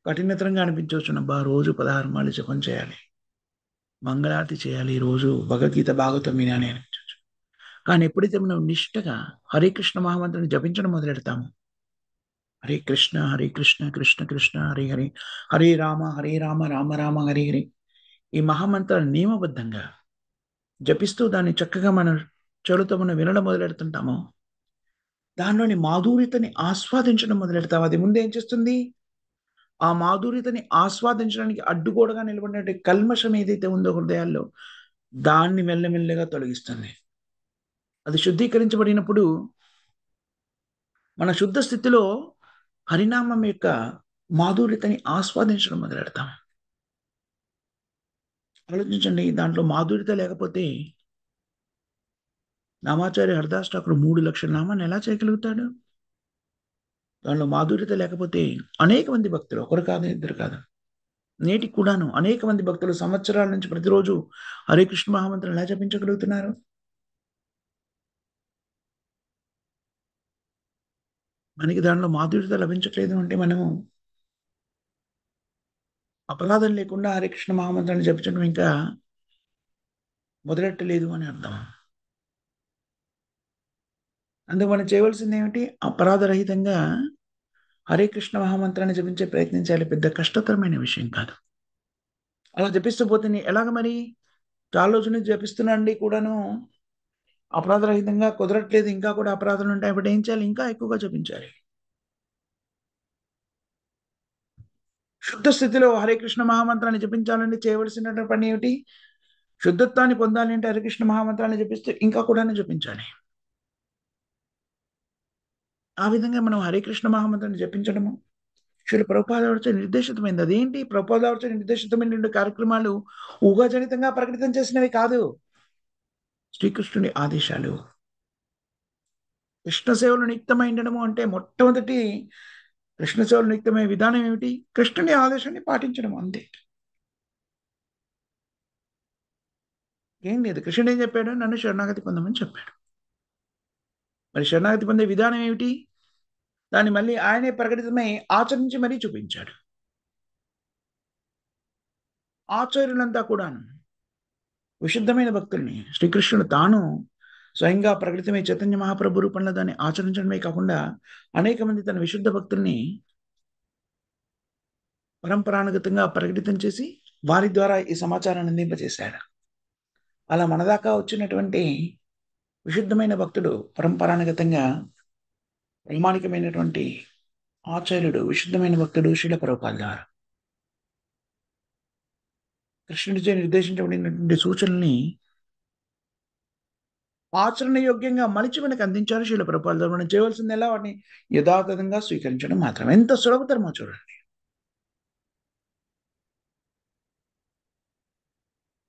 కఠినతరంగా అనిపించవచ్చును. రోజు 16 మార్లు జపం చేయాలి, మంగళారతి చేయాలి, రోజు భగవద్గీత భాగవతం వినాలి అనిపించవచ్చు. కానీ ఎప్పుడైతే మనం నిష్ఠగా హరే కృష్ణ మహామంత్రాన్ని జపించడం మొదలెడతాము, హరే కృష్ణ కృష్ణ కృష్ణ హరే హరే, హరే రామ రామ రామ హరే హరే, ఈ మహామంత్రాన్ని నియమబద్ధంగా జపిస్తూ దాన్ని చక్కగా మన చెడుతో మనం వినడం మొదలెడుతుంటాము, దానిలోని మాధుర్యతని ఆస్వాదించడం మొదలెడతాము. అది ముందు ఏం చేస్తుంది? ఆ మాధుర్యతని ఆస్వాదించడానికి అడ్డుగోడగా నిలబడినటువంటి కల్మషం ఏదైతే ఉందో హృదయాల్లో దాన్ని మెల్లమెల్లగా తొలగిస్తుంది. అది శుద్ధీకరించబడినప్పుడు మన శుద్ధ స్థితిలో హరినామం యొక్క మాధుర్యతని ఆస్వాదించడం మొదలెడతాం. ఆలోచించండి, దాంట్లో మాధుర్యత లేకపోతే నామాచార్య హరిదాస్ ఠాకూర్ 3,00,000 నామాన్ని ఎలా చేయగలుగుతాడు? దానిలో మాధుర్యత లేకపోతే అనేక మంది భక్తులు, ఒకరు కాదు ఇద్దరు కాదు, నేటికి కూడాను అనేక మంది భక్తులు సంవత్సరాల నుంచి ప్రతిరోజు హరే కృష్ణ మహామంత్రం ఎలా జపించగలుగుతున్నారు? మనకి దానిలో మాధుర్యత లభించట్లేదు అంటే మనము అపరాధం లేకుండా హరే కృష్ణ మహామంత్రాన్ని జపించడం ఇంకా మొదలెట్టలేదు అని అర్థం. అందుకు మనం చేయవలసింది ఏమిటి? అపరాధరహితంగా హరే కృష్ణ మహామంత్రాన్ని జపించే ప్రయత్నించాలి. పెద్ద కష్టతరమైన విషయం కాదు. అలా జపిస్తూ పోతే ఎలాగ మరి? చాలా రోజుల నుంచి జపిస్తున్నాండి కూడాను అపరాధరహితంగా కుదరట్లేదు, ఇంకా కూడా అపరాధాలు ఉంటాయి. అప్పుడు ఏం చేయాలి? ఇంకా ఎక్కువగా జపించాలి. శుద్ధ స్థితిలో హరే కృష్ణ మహామంత్రాన్ని జపించాలంటే చేయవలసిన పని ఏమిటి? శుద్ధత్వాన్ని పొందాలి అంటే హరే కృష్ణ మహామంత్రాన్ని జపిస్తూ ఇంకా కూడా జపించాలి. ఆ విధంగా మనం హరే కృష్ణ మహామంత్రాన్ని జపించడము శ్రీ ప్రభుపాదవర్చ నిర్దేశితమైంది. అదేంటి? ప్రభుపాదవర్చ నిర్దేశితమైన కార్యక్రమాలు ఊహాజనితంగా ప్రకటితం చేసినవి కాదు, శ్రీకృష్ణుని ఆదేశాలు. కృష్ణ సేవలు నియుక్తమై ఉండడము అంటే మొట్టమొదటి కృష్ణ సేవలు నియుక్తమయ్యే విధానం ఏమిటి? కృష్ణుని ఆదేశాన్ని పాటించడం అంతే. ఏం లేదు. కృష్ణుడు ఏం చెప్పాడు? నన్ను శరణాగతి పొందమని చెప్పాడు. మరి శరణాగతి పొందే విధానం ఏమిటి? దాన్ని మళ్ళీ ఆయనే ప్రకటితమై ఆచరించి మరీ చూపించాడు. ఆచార్యులంతా కూడాను విశుద్ధమైన భక్తుల్ని శ్రీకృష్ణుడు తాను స్వయంగా ప్రకటితమై చైతన్య మహాప్రభు రూపంలో దాన్ని ఆచరించడమే కాకుండా అనేక మంది తన విశుద్ధ భక్తుల్ని పరంపరానుగతంగా ప్రకటితం చేసి వారి ద్వారా ఈ సమాచారాన్ని అందింపజేశాడు. అలా మన దాకా వచ్చినటువంటి విశుద్ధమైన భక్తుడు పరంపరానుగతంగా ప్రామాణికమైనటువంటి ఆచార్యుడు విశుద్ధమైన భక్తుడు శ్రీల ప్రభుపాదుల వారు. కృష్ణుడిచే నిర్దేశించబడినటువంటి సూచనల్ని ఆచరణ యోగ్యంగా మలిచి మనకు అందించారు శ్రీల ప్రభుపాదుల వారు. మనం చేయవలసింది ఎలా? వాటిని యథాతథంగా స్వీకరించడం మాత్రం. ఎంత సులభతరమో చూడండి.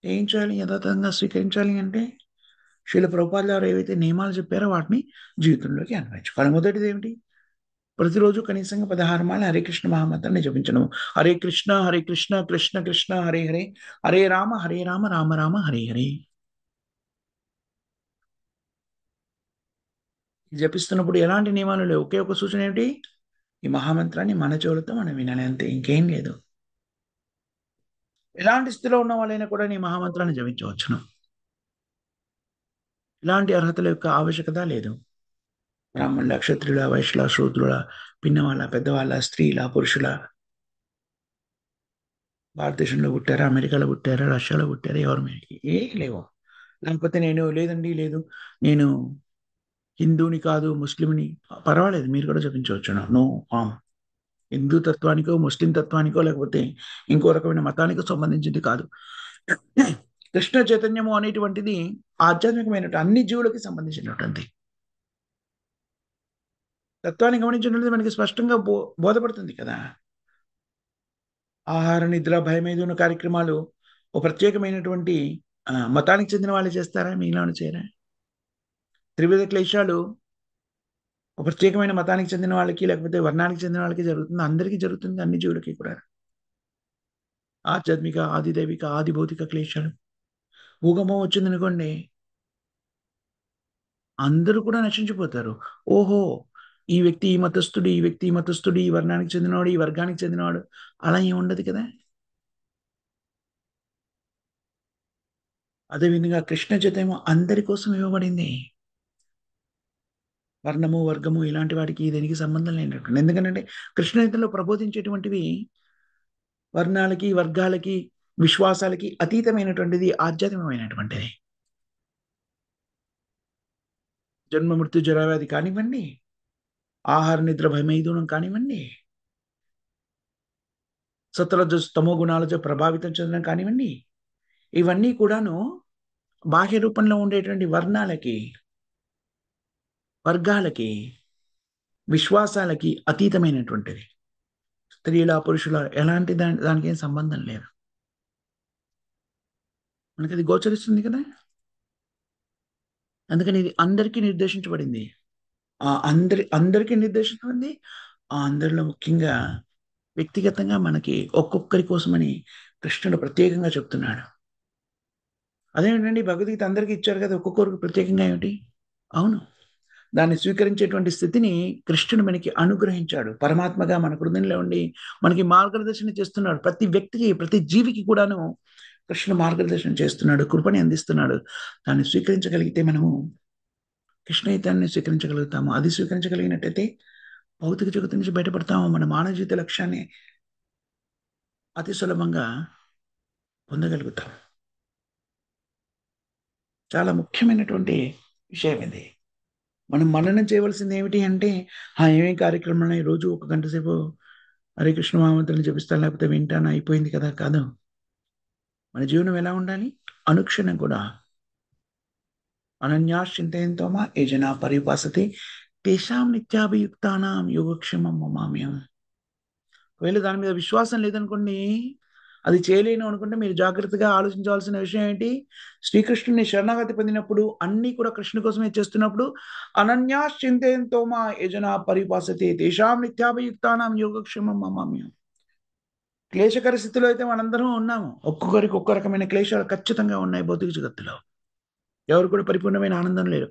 ఏం చేయాలి? యథాతథంగా స్వీకరించాలి అంటే శ్రీల ప్రభుపాదుల వారు ఏవైతే నియమాలు చెప్పారో వాటిని జీవితంలోకి అన్వయించుకోవాలి. మొదటిది ఏమిటి? ప్రతిరోజు కనీసంగా 16 మార్లు హరే కృష్ణ మహామంత్రాన్ని జపించడం. హరే కృష్ణ హరే కృష్ణ కృష్ణ కృష్ణ హరే హరే, హరే రామ రామ రామ హరే హరే. జపిస్తున్నప్పుడు ఎలాంటి నియమాలు లేవు. ఒకే ఒక సూచన ఏమిటి? ఈ మహామంత్రాన్ని మన చెవులతో మనం వినాలి, అంతే, ఇంకేం లేదు. ఎలాంటి స్థితిలో ఉన్న వాళ్ళైనా కూడా ఈ మహామంత్రాన్ని జపించవచ్చును. ఇలాంటి అర్హతల యొక్క ఆవశ్యకత లేదు. బ్రాహ్మణుల, క్షత్రియుల, వైశ్యుల, శూద్రుల, పిన్నవాళ్ళ, పెద్దవాళ్ళ, స్త్రీల, పురుషుల, భారతదేశంలో పుట్టారా, అమెరికాలో పుట్టారా, రష్యాలో పుట్టారా, ఎవరు మీకు ఏ లేవు. లేకపోతే లేదండి లేదు, నేను హిందూని కాదు ముస్లింని, పర్వాలేదు, మీరు కూడా జపించవచ్చు. No harm. హిందూ తత్వానికో ముస్లిం తత్వానికో లేకపోతే ఇంకో రకమైన మతానికో సంబంధించింది కాదు. కృష్ణ చైతన్యము అనేటువంటిది ఆధ్యాత్మికమైన అన్ని జీవులకి సంబంధించినటువంటి తత్వాన్ని గమనించినట్లయితే మనకి స్పష్టంగా బోధపడుతుంది కదా. ఆహార నిద్ర భయమేదున్న కార్యక్రమాలు ఒక ప్రత్యేకమైనటువంటి మతానికి చెందిన వాళ్ళు చేస్తారా? మీలో చేయరా? త్రివిధ క్లేశాలు ఒక ప్రత్యేకమైన మతానికి చెందిన వాళ్ళకి లేకపోతే వర్ణానికి చెందిన వాళ్ళకి జరుగుతుంది, అందరికీ జరుగుతుంది, అన్ని జీవులకి కూడా. ఆధ్యాత్మిక, ఆదిదైవిక, ఆది భౌతిక క్లేశాలు. భూకంపం వచ్చిందనుకోండి, అందరూ కూడా నశించిపోతారు. ఓహో, ఈ వ్యక్తి ఈ మతస్థుడు, ఈ వ్యక్తి ఈ మతస్థుడు, ఈ వర్ణానికి చెందినవాడు, ఈ వర్గానికి చెందినవాడు, అలా ఏమి ఉండదు కదా. అదేవిధంగా కృష్ణ చైతన్యం అందరి కోసం ఇవ్వబడింది. వర్ణము, వర్గము ఇలాంటి వాటికి దీనికి సంబంధం లేనటువంటి. ఎందుకంటే కృష్ణ చైతన్యంలో ప్రబోధించేటువంటివి వర్ణాలకి, వర్గాలకి, విశ్వాసాలకి అతీతమైనటువంటిది, ఆధ్యాత్మికమైనటువంటిది. జన్మ మృత్యు జరావ్యాధి కానివ్వండి, ఆహార నిద్ర భయమైదూనం కానివ్వండి, సత్వరజ తమో గుణాలతో ప్రభావితం చెందడం కానివ్వండి, ఇవన్నీ కూడాను బాహ్య రూపంలో ఉండేటువంటి వర్ణాలకి, వర్గాలకి, విశ్వాసాలకి అతీతమైనటువంటిది. స్త్రీల, పురుషుల ఎలాంటి దానికి ఏం సంబంధం లేదు. మనకి అది గోచరిస్తుంది కదా. అందుకని ఇది అందరికీ నిర్దేశించబడింది. అందరికీ నిర్దేశించబడింది. ఆ అందరిలో ముఖ్యంగా వ్యక్తిగతంగా మనకి ఒక్కొక్కరి కోసమని కృష్ణుడు ప్రత్యేకంగా చెప్తున్నాడు. అదేమిటండి, భగవద్గీత అందరికీ ఇచ్చారు కదా, ఒక్కొక్కరికి ప్రత్యేకంగా ఏమిటి? అవును, దాన్ని స్వీకరించేటువంటి స్థితిని కృష్ణుడు మనకి అనుగ్రహించాడు. పరమాత్మగా మన హృదయంలో ఉండి మనకి మార్గదర్శనం చేస్తున్నాడు. ప్రతి వ్యక్తికి, ప్రతి జీవికి కూడాను కృష్ణుడు మార్గదర్శనం చేస్తున్నాడు, కృపని అందిస్తున్నాడు. దాన్ని స్వీకరించగలిగితే మనము కృష్ణయితాన్ని స్వీకరించగలుగుతాము. అది స్వీకరించగలిగినట్టయితే భౌతిక జగత్తు నుంచి బయటపడతాము. మన మానవ జీవిత లక్ష్యాన్ని అతి సులభంగా పొందగలుగుతాం. చాలా ముఖ్యమైనటువంటి విషయం ఇది. మనం మననం చేయవలసింది ఏమిటి అంటే, ఏమేం కార్యక్రమాలు రోజు 1 గంట సేపు హరే కృష్ణ మహామంత్రాన్ని జపిస్తాను, లేకపోతే వింటాను, అయిపోయింది కదా, కాదు. మన జీవనం ఎలా ఉండాలి? అనుక్షణం కూడా అనన్యాశ్చింతయంతో మా ఏ జనా పరిపాసతే తేషాం నిత్యాభియుక్తానాం యోగక్షేమం మమామ్యం. ఒకవేళ దాని మీద విశ్వాసం లేదనుకోండి, అది చేయలేను అనుకుంటే మీరు జాగ్రత్తగా ఆలోచించవలసిన విషయం ఏంటి? శ్రీకృష్ణుని శరణాగతి పొందినప్పుడు అన్నీ కూడా కృష్ణు కోసమే చేస్తున్నప్పుడు అనన్యాశ్చింతయంతో మా యజనా పరిపాసతే తేషాం నిత్యాభియుక్తానాం యోగక్షేమం మమామ్యం. క్లేశకర స్థితిలో అయితే మనందరం ఉన్నాము. ఒక్కొక్కరికి ఒక్కో రకమైన క్లేశాలు ఖచ్చితంగా ఉన్నాయి భౌతిక జగత్తులో. ఎవరు కూడా పరిపూర్ణమైన ఆనందం లేరు.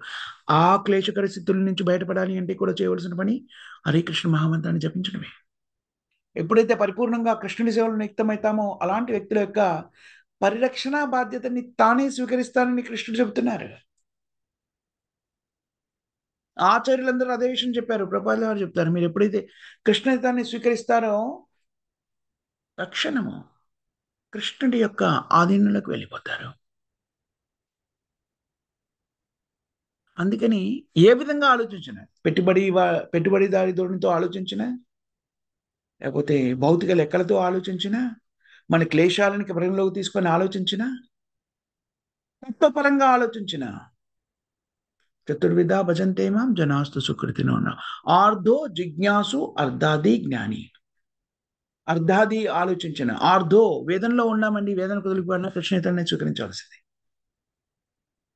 ఆ క్లేశకర స్థితుల నుంచి బయటపడాలి అంటే కూడా చేయవలసిన పని హరే కృష్ణ మహామంత్రాన్ని జపించడమే. ఎప్పుడైతే పరిపూర్ణంగా కృష్ణుని సేవలో నియుక్తమవుతామో అలాంటి వ్యక్తుల యొక్క పరిరక్షణ బాధ్యతని తానే స్వీకరిస్తానని కృష్ణుడు చెబుతున్నారు. ఆచార్యులందరూ అదే విషయం చెప్పారు. ప్రభుపాదుల వారు చెప్తారు, మీరు ఎప్పుడైతే కృష్ణతాన్ని స్వీకరిస్తారో తక్షణము కృష్ణుడి యొక్క ఆధీనంలోకి వెళ్ళిపోతారు. అందుకని ఏ విధంగా ఆలోచించిన పెట్టుబడిదారి ధోరణితో ఆలోచించిన, లేకపోతే భౌతిక లెక్కలతో ఆలోచించిన, మన క్లేశాలను పరిగణలోకి తీసుకొని ఆలోచించిన, తత్వపరంగా ఆలోచించిన, చతుర్విధ భజంతే మాం జనాస్తు సుకృతినో ఆర్ధో జిజ్ఞాసు అర్ధాది జ్ఞాని. అర్ధాది ఆలోచించిన, ఆర్ధో వేదంలో ఉన్నామండి, వేదన కుదిలిపోయినా కృష్ణేతనే స్వీకరించాల్సింది.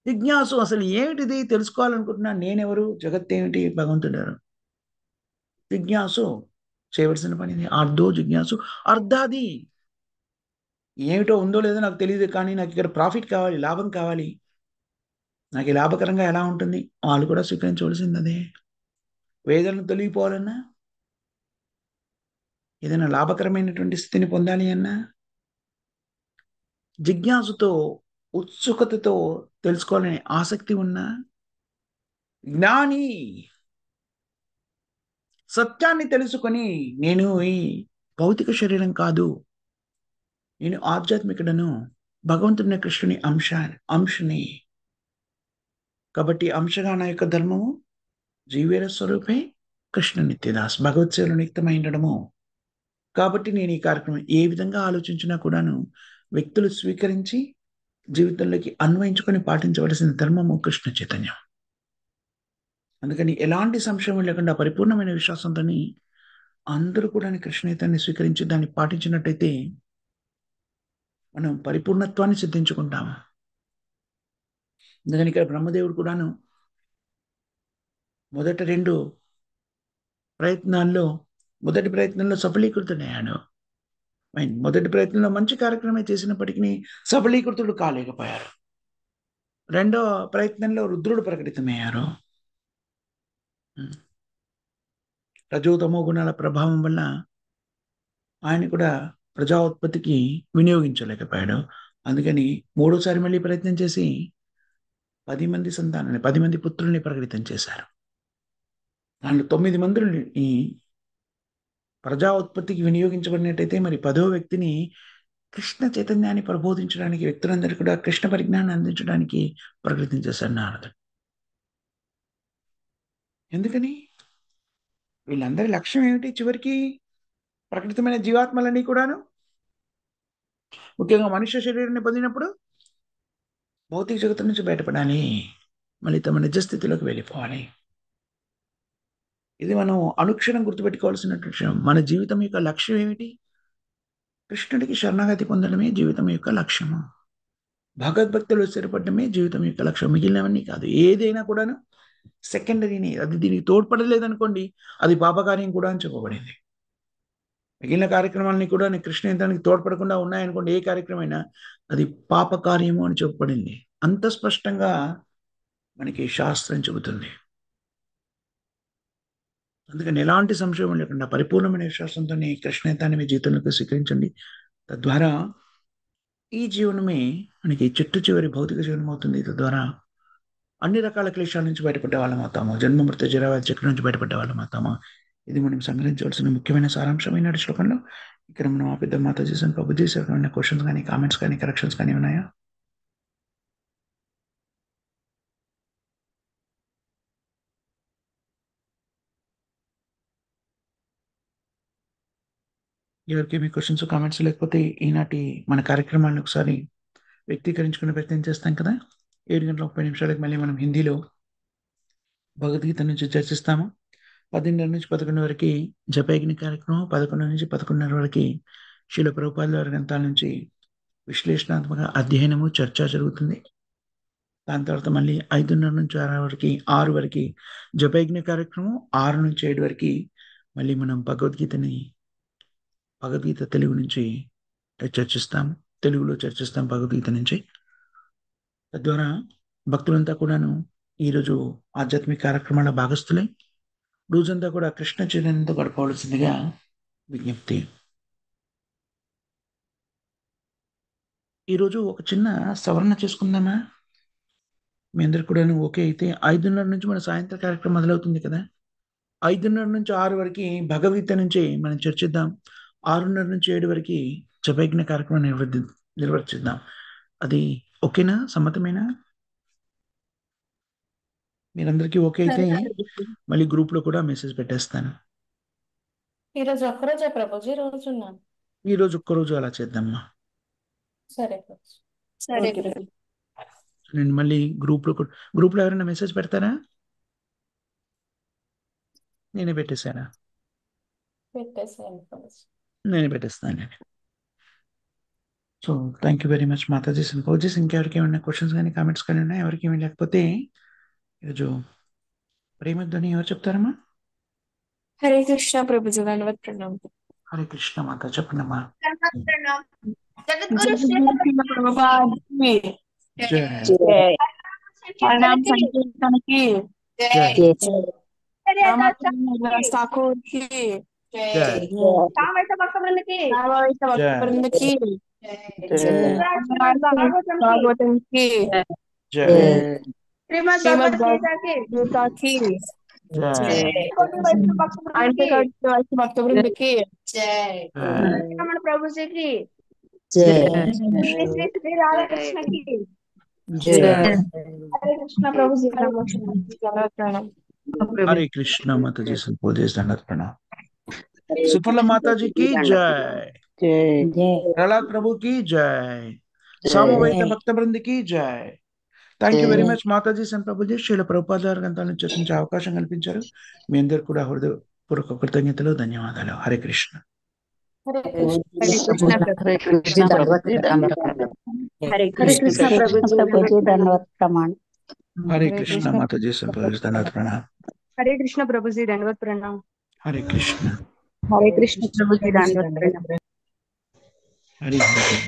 జిజ్ఞాసు అసలు ఏమిటిది తెలుసుకోవాలనుకుంటున్నా, నేనెవరు, జగత్ ఏమిటి, భగవంతుడు ఎవరు, జిజ్ఞాసు చేయవలసిన పని. ఆర్ధో జిజ్ఞాసు అర్ధాది, ఏమిటో ఉందో లేదో నాకు తెలియదు, కానీ నాకు ఇక్కడ ప్రాఫిట్ కావాలి, లాభం కావాలి, నాకు ఈ లాభకరంగా ఎలా ఉంటుంది, వాళ్ళు కూడా స్వీకరించవలసింది అదే. వేదనలు తొలగిపోవాలన్నా, ఏదైనా లాభకరమైనటువంటి స్థితిని పొందాలి అన్నా, జిజ్ఞాసుతో ఉత్సుకతతో తెలుసుకోవాలనే ఆసక్తి ఉన్న జ్ఞాని సత్యాన్ని తెలుసుకొని, నేను ఈ భౌతిక శరీరం కాదు, నేను ఆధ్యాత్మికుడను, భగవంతుని కృష్ణుని అంశని, కాబట్టి అంశగా నా యొక్క ధర్మము జీవేర స్వరూపే కృష్ణ నిత్యదాస్, భగవత్ సేవలో నిక్తమైండడము. కాబట్టి నేను ఈ కార్యక్రమం ఏ విధంగా ఆలోచించినా కూడాను వ్యక్తులు స్వీకరించి జీవితంలోకి అన్వయించుకొని పాటించవలసిన ధర్మము కృష్ణ చైతన్యం. అందుకని ఎలాంటి సంశయం లేకుండా పరిపూర్ణమైన విశ్వాసంతో అందరూ కూడా కృష్ణేతాన్ని స్వీకరించి దాన్ని పాటించినట్టయితే మనం పరిపూర్ణత్వాన్ని సిద్ధించుకుంటాము. అందుకని ఇక్కడ బ్రహ్మదేవుడు కూడాను మొదటి ప్రయత్నంలో సఫలీకృతుడయ్యాడు. మొదటి ప్రయత్నంలో మంచి కార్యక్రమం చేసినప్పటికీ సఫలీకృతుడు కాలేకపోయారు. రెండో ప్రయత్నంలో రుద్రుడు ప్రకటితమయ్యారు. రజోతమో గుణాల ప్రభావం వల్ల ఆయన కూడా ప్రజా ఉత్పత్తికి వినియోగించలేకపోయాడు. అందుకని మూడోసారి మళ్ళీ ప్రయత్నం చేసి 10 మంది పుత్రుల్ని ప్రకటితం చేశారు. దాంట్లో 9 మందిని ఈ ప్రజా ఉత్పత్తికి వినియోగించబడినట్టయితే మరి 10వ వ్యక్తిని కృష్ణ చైతన్యాన్ని ప్రబోధించడానికి, వ్యక్తులందరికీ కూడా కృష్ణ పరిజ్ఞానాన్ని అందించడానికి ప్రకటితం చేశారు నారదుడు. ఎందుకని వీళ్ళందరి లక్ష్యం ఏమిటి? చివరికి ప్రకటితమైన జీవాత్మలన్నీ కూడాను ముఖ్యంగా మనుష్య శరీరాన్ని పొందినప్పుడు భౌతిక జగత్తు నుంచి బయటపడాలి, మళ్ళీ తమ నిజస్థితిలోకి వెళ్ళిపోవాలి. ఇది మనం అనుక్షణం గుర్తుపెట్టుకోవాల్సినటువంటి విషయం. మన జీవితం యొక్క లక్ష్యం ఏమిటి? కృష్ణుడికి శరణాగతి పొందడమే జీవితం యొక్క లక్ష్యము. భగవద్భక్తులు స్థిరపడమే జీవితం యొక్క లక్ష్యం. మిగిలినవన్నీ కాదు. ఏదైనా కూడాను సెకండరీని, అది దీనికి తోడ్పడలేదనుకోండి, అది పాపకార్యం కూడా అని చెప్పబడింది. మిగిలిన కార్యక్రమాలని కూడా కృష్ణేంద్రానికి తోడ్పడకుండా ఉన్నాయనుకోండి, ఏ కార్యక్రమైనా అది పాపకార్యము అని చెప్పబడింది. అంత స్పష్టంగా మనకి శాస్త్రం చెబుతుంది. అందుకని ఎలాంటి సంశయం లేకుండా పరిపూర్ణమైన విశ్వాసంతో కృష్ణేతాన్ని మీ జీవితంలోకి స్వీకరించండి. తద్వారా ఈ జీవనమే మనకి చెట్టు చివరి భౌతిక జీవనం అవుతుంది. తద్వారా అన్ని రకాల క్లేశాల నుంచి బయటపడ్డే వాళ్ళం అవుతాము. జన్మ మృత్యు జరావ్యాధి చక్రం నుంచి బయటపడ్డే వాళ్ళం అవుతాము. ఇది మనం సంగ్రహించవలసిన ముఖ్యమైన సారాంశమైన శ్లోకంలో. ఇక్కడ మనం ఆ పెద్ద మాత చేసిన ప్రభు చేసిన క్వశ్చన్స్ కానీ, కామెంట్స్ కానీ, కరెక్షన్స్ కానీ ఉన్నాయా? ఎవరికి మీ క్వశ్చన్స్ కామెంట్స్ లేకపోతే ఈనాటి మన కార్యక్రమాలను ఒకసారి వ్యక్తీకరించుకునే ప్రయత్నం చేస్తాం కదా. 7 గంటల 30 నిమిషాలకు మళ్ళీ మనం హిందీలో భగవద్గీత నుంచి చర్చిస్తాము. 10:30 నుంచి 11 వరకు జపయజ్ఞ కార్యక్రమం, 11 నుంచి 11:30 వరకు శీల ప్రభుపాదుల వారి గ్రంథాల నుంచి విశ్లేషణాత్మక అధ్యయనము, చర్చ జరుగుతుంది. దాని తర్వాత మళ్ళీ 5:30 నుంచి 6 వరకు జపయజ్ఞ కార్యక్రమం, 6 నుంచి 7 వరకు మళ్ళీ మనం భగవద్గీతని భగవద్గీత తెలుగు నుంచి చర్చిస్తాం, తెలుగులో చర్చిస్తాం భగవద్గీత నుంచి. తద్వారా భక్తులంతా కూడాను ఈరోజు ఆధ్యాత్మిక కార్యక్రమాల భాగస్థులై రోజంతా కూడా కృష్ణ చైతన్యంతో గడపవలసిందిగా విజ్ఞప్తి. ఈరోజు ఒక చిన్న సవరణ చేసుకుందామా? మీ అందరికి కూడాను ఓకే అయితే 5:30 నుంచి మన సాయంత్రం కార్యక్రమం మొదలవుతుంది కదా. 5:30 నుంచి 6 వరకు భగవద్గీత నుంచి మనం చర్చిద్దాం. 6:30 నుంచి 7 వరకు జపయజ్ఞ కార్యక్రమం నిర్వర్తిద్దాం. అది ఓకేనా? సమ్మతమేనా? మీరందరికీ ఓకే అయితే మళ్ళీ గ్రూప్ లో కూడా మెసేజ్ పెట్టేస్తాను. ఈరోజు ఒక్కరోజే ప్రభుజీ, రోజున్నా? ఈ రోజు ఒక్కరోజు అలా చేద్దామ్మా. సరే ప్రభుజీ. సరే ఓకే. గురు. నేను మళ్ళీ గ్రూప్ లో ఎవరైనా మెసేజ్ పెడతారా? నేనే పెట్టేశానా? పెట్టేసేయండి ప్రభుజీ. నేనే పెట్టేస్తాను. So thank you very much మాతాజీ సింకోజీస్. ఇంకెవరికి ఏమైనా క్వశ్చన్స్ కానీ కామెంట్స్ కానీ ఉన్నాయి? ఎవరికి ఏమి లేకపోతే ఈరోజు ప్రేమధ్వని ఎవరు చెప్తారమ్మా? హరే కృష్ణ ప్రభుజీ, దండవత్ ప్రణామం. హరే కృష్ణ మాత చెప్పండమ్మా. జగద్గురు శ్రీల ప్రభుపాదకి జై జై. ప్రణామ్ సంకీర్తనకి జై రామకృష్ణ ఠాకూర్కి జై భాగవత భక్త బృందకి భాగవతంకి జై శ్రీమద్ గీతాకి జై భక్త బృందకి జై ప్రభుజీకి జై శ్రీ శ్రీ రాధాకృష్ణకి జై హరే కృష్ణ ప్రభుజీ. ప్రణామం. హరే కృష్ణ మాతాజీ సింకోజీస్ దండవత్ ప్రణామ్. సుఫల మాతాజీకి జై. జై ప్రహ్లాద్ ప్రభు की जय. సామవేద భక్త బృంద की జై. Thank you very much Mataji and Prabhuji. Srila Prabhupada గారి గ్రంథాలను చర్చించే అవకాశం కల్పించారు. మీ అందరు కూడా హృదయపూర్వక కృతజ్ఞతలు, ధన్యవాదాలు. హరే కృష్ణ. హరే కృష్ణ. హరే కృష్ణ ప్రభుజీ హరే కృష్ణ ప్రభుజీ, దండవత్ ప్రమాణం. హరే కృష్ణ మాతాజీ సంప్రదాయ దండవత్ ప్రణామ్. హరే కృష్ణ ప్రభుజీ, దండవత్ ప్రణామం. హరే కృష్ణ. హరే కృష్ణ ప్రభుజీ, దండవత్ ప్రణామం. హరి హరి.